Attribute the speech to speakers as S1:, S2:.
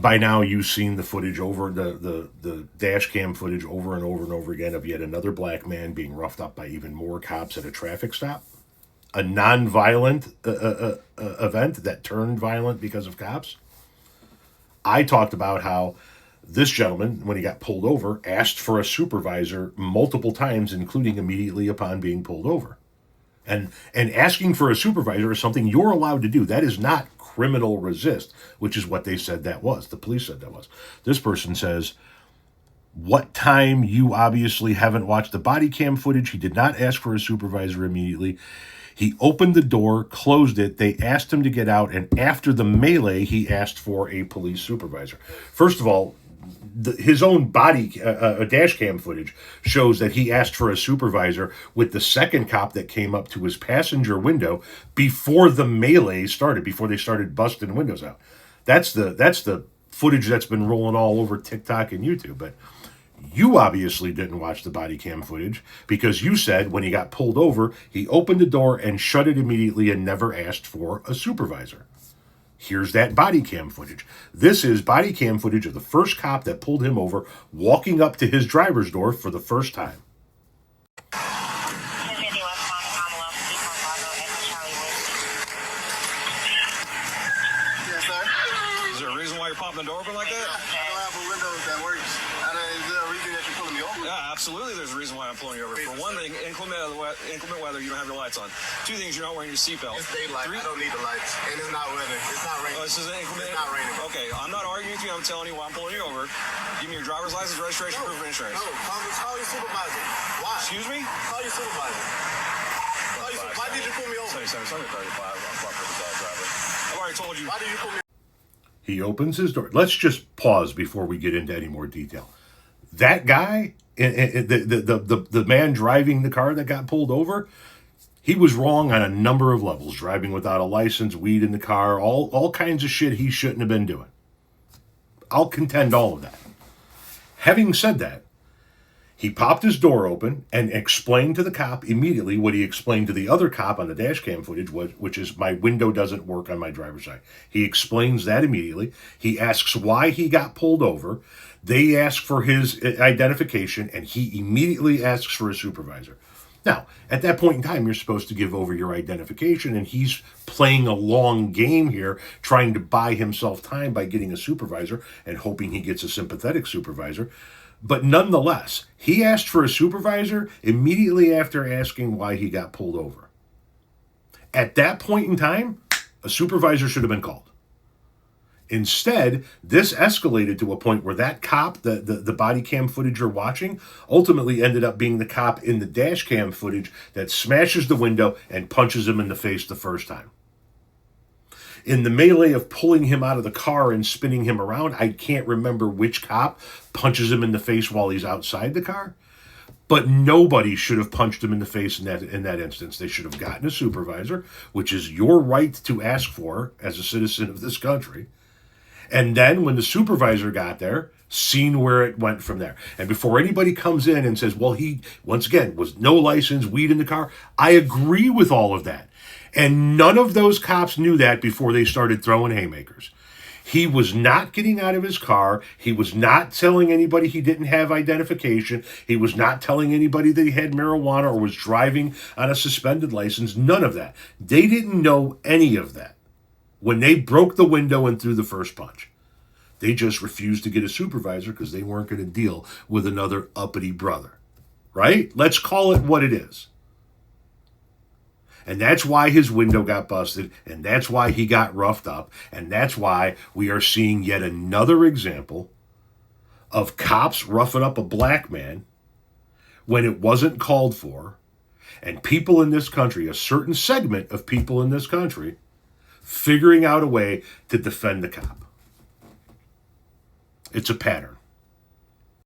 S1: By now, you've seen the footage the dash cam footage over and over and over again of yet another black man being roughed up by even more cops at a traffic stop. A non-violent event that turned violent because of cops. I talked about how this gentleman, when he got pulled over, asked for a supervisor multiple times, including immediately upon being pulled over. And asking for a supervisor is something you're allowed to do. That is not criminal resist, which is what they said that was. The police said that was. This person says, what time? You obviously haven't watched the body cam footage. He did not ask for a supervisor immediately. He opened the door, closed it. They asked him to get out. And after the melee, he asked for a police supervisor. First of all, his own body dash cam footage shows that he asked for a supervisor with the second cop that came up to his passenger window before the melee started, before they started busting windows out. That's the footage that's been rolling all over TikTok and YouTube. But you obviously didn't watch the body cam footage because you said when he got pulled over, he opened the door and shut it immediately and never asked for a supervisor. Here's that body cam footage. This is body cam footage of the first cop that pulled him over, walking up to his driver's door for the first time.
S2: Yes, sir.
S3: Is there a reason why you're popping the door open like that?
S2: I don't have a window that works. Is there a reason that you're pulling me over?
S3: Yeah, absolutely. There's a reason why I'm pulling you over. For one thing, inclement weather, you don't have your lights on. Two things, you're not wearing your seatbelt.
S2: It's daylight. I don't need the lights. And it's not weather. It's not raining.
S3: Oh, this is inclement?
S2: It's not raining.
S3: Okay, I'm not arguing with you. I'm telling you why I'm pulling you over. Give me your driver's license, registration, proof of insurance.
S2: No, call your supervisor. Why?
S3: Excuse me?
S2: Call your supervisor. Why did you pull me over?
S3: 77, 35. I'm proper driver. I've already told you.
S2: Why did you pull me over?
S1: He opens his door. Let's just pause before we get into any more detail. That guy, the man driving the car that got pulled over, he was wrong on a number of levels. Driving without a license, weed in the car, all kinds of shit he shouldn't have been doing. I'll contend all of that. Having said that, he popped his door open and explained to the cop immediately what he explained to the other cop on the dash cam footage, which is my window doesn't work on my driver's side. He explains that immediately. He asks why he got pulled over. They ask for his identification, and he immediately asks for a supervisor. Now, at that point in time, you're supposed to give over your identification, and he's playing a long game here, trying to buy himself time by getting a supervisor and hoping he gets a sympathetic supervisor. But nonetheless, he asked for a supervisor immediately after asking why he got pulled over. At that point in time, a supervisor should have been called. Instead, this escalated to a point where that cop, the body cam footage you're watching, ultimately ended up being the cop in the dash cam footage that smashes the window and punches him in the face the first time. In the melee of pulling him out of the car and spinning him around, I can't remember which cop punches him in the face while he's outside the car. But nobody should have punched him in the face in that instance. They should have gotten a supervisor, which is your right to ask for as a citizen of this country. And then when the supervisor got there, seen where it went from there. And before anybody comes in and says, well, he, once again, was no license, weed in the car, I agree with all of that. And none of those cops knew that before they started throwing haymakers. He was not getting out of his car. He was not telling anybody he didn't have identification. He was not telling anybody that he had marijuana or was driving on a suspended license. None of that. They didn't know any of that when they broke the window and threw the first punch. They just refused to get a supervisor because they weren't going to deal with another uppity brother. Right? Let's call it what it is. And that's why his window got busted, and that's why he got roughed up, and that's why we are seeing yet another example of cops roughing up a black man when it wasn't called for, and people in this country, a certain segment of people in this country, figuring out a way to defend the cop. It's a pattern.